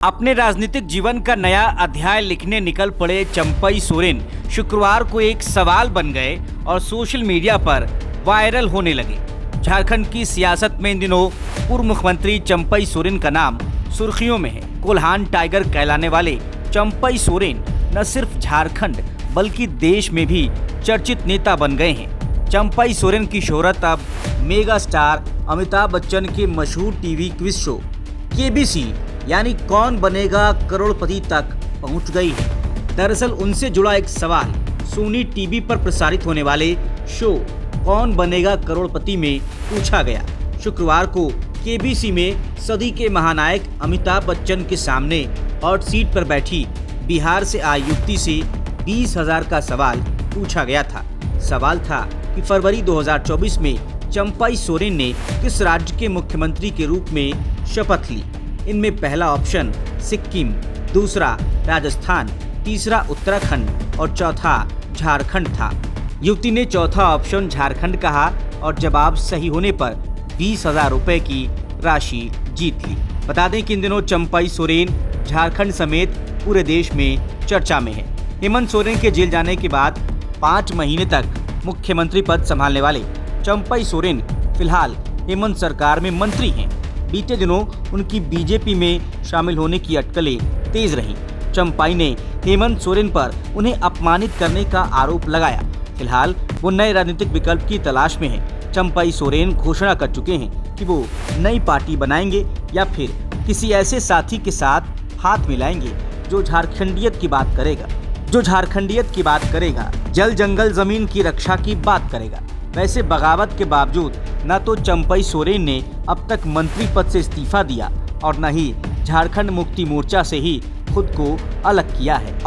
अपने राजनीतिक जीवन का नया अध्याय लिखने निकल पड़े चंपई सोरेन शुक्रवार को एक सवाल बन गए और सोशल मीडिया पर वायरल होने लगे। झारखंड की सियासत में इन दिनों पूर्व मुख्यमंत्री चंपई सोरेन का नाम सुर्खियों में है। कोल्हान टाइगर कहलाने वाले चंपई सोरेन न सिर्फ झारखंड बल्कि देश में भी चर्चित नेता बन गए हैं। चंपई सोरेन की शोहरत अब मेगा स्टार अमिताभ बच्चन के मशहूर टीवी क्विज शो केबीसी यानी कौन बनेगा करोड़पति तक पहुंच गई है। दरअसल उनसे जुड़ा एक सवाल सोनी टीवी पर प्रसारित होने वाले शो कौन बनेगा करोड़पति में पूछा गया। शुक्रवार को केबीसी में सदी के महानायक अमिताभ बच्चन के सामने हॉट सीट पर बैठी बिहार से आई युवती से 20,000 का सवाल पूछा गया था। सवाल था कि फरवरी 2024 में चंपई सोरेन ने किस राज्य के मुख्यमंत्री के रूप में शपथ ली। इनमें पहला ऑप्शन सिक्किम, दूसरा राजस्थान, तीसरा उत्तराखंड और चौथा झारखंड था। युवती ने चौथा ऑप्शन झारखंड कहा और जवाब सही होने पर 20,000 रुपए की राशि जीत ली। बता दें कि इन दिनों चंपई सोरेन झारखंड समेत पूरे देश में चर्चा में है। हेमंत सोरेन के जेल जाने के बाद 5 महीने तक मुख्यमंत्री पद संभालने वाले चंपई सोरेन फिलहाल हेमंत सरकार में मंत्री हैं। बीते दिनों उनकी बीजेपी में शामिल होने की अटकलें तेज रहीं। चंपई ने हेमंत सोरेन पर उन्हें अपमानित करने का आरोप लगाया। फिलहाल वो नए राजनीतिक विकल्प की तलाश में हैं। चंपई सोरेन घोषणा कर चुके हैं कि वो नई पार्टी बनाएंगे या फिर किसी ऐसे साथी के साथ हाथ मिलाएंगे जो झारखंडियत की बात करेगा, जल जंगल जमीन की रक्षा की बात करेगा। वैसे बगावत के बावजूद न तो चंपई सोरेन ने अब तक मंत्री पद से इस्तीफा दिया और न ही झारखंड मुक्ति मोर्चा से ही खुद को अलग किया है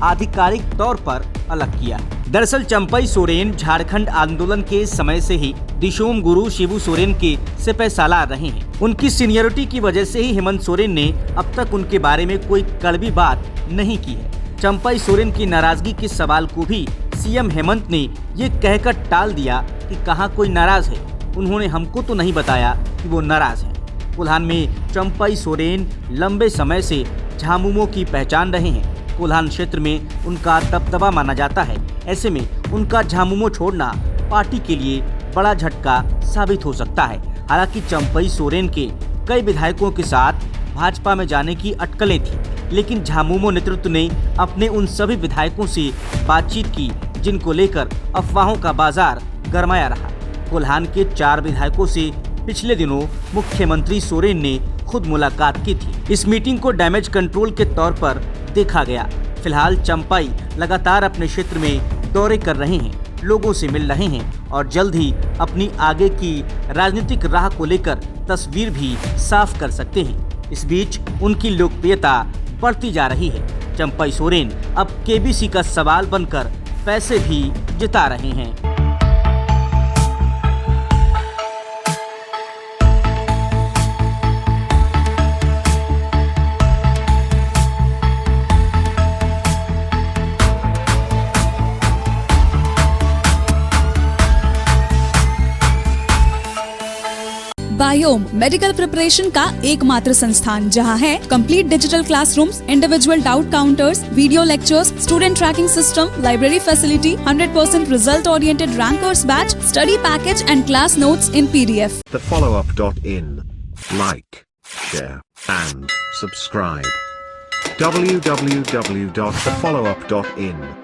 आधिकारिक तौर पर अलग किया है। दरअसल चंपई सोरेन झारखंड आंदोलन के समय से ही दिशोम गुरु शिबू सोरेन के सिपहसालार रहे हैं। उनकी सीनियरिटी की वजह से ही हेमंत सोरेन ने अब तक उनके बारे में कोई कड़वी बात नहीं की है। चंपई सोरेन की नाराजगी के सवाल को भी सीएम हेमंत ने ये कहकर टाल दिया कि कहाँ कोई नाराज है, उन्होंने हमको तो नहीं बताया कि वो नाराज हैं। कोल्हान में चंपई सोरेन लंबे समय से झामुमो की पहचान रहे हैं। कोल्हान क्षेत्र में उनका दबदबा माना जाता है। ऐसे में उनका झामुमो छोड़ना पार्टी के लिए बड़ा झटका साबित हो सकता है। हालांकि चंपई सोरेन के कई विधायकों के साथ भाजपा में जाने की अटकलें थी, लेकिन झामुमो नेतृत्व ने अपने उन सभी विधायकों से बातचीत की जिनको लेकर अफवाहों का बाजार गरमाया रहा। कोल्हान के 4 विधायकों से पिछले दिनों मुख्यमंत्री सोरेन ने खुद मुलाकात की थी। इस मीटिंग को डैमेज कंट्रोल के तौर पर देखा गया। फिलहाल चंपई लगातार अपने क्षेत्र में दौरे कर रहे हैं, लोगों से मिल रहे हैं और जल्द ही अपनी आगे की राजनीतिक राह को लेकर तस्वीर भी साफ कर सकते हैं। इस बीच उनकी लोकप्रियता बढ़ती जा रही है। चंपई सोरेन अब केबीसी का सवाल बनकर पैसे भी जिता रहे हैं। बायोम मेडिकल प्रिपरेशन का एकमात्र संस्थान जहां है complete digital classrooms, individual doubt counters, video lectures, student tracking system, library facility, 100% result oriented rankers batch, study package and class notes in PDF. TheFollowUp.in. Like, share and subscribe. www.thefollowup.in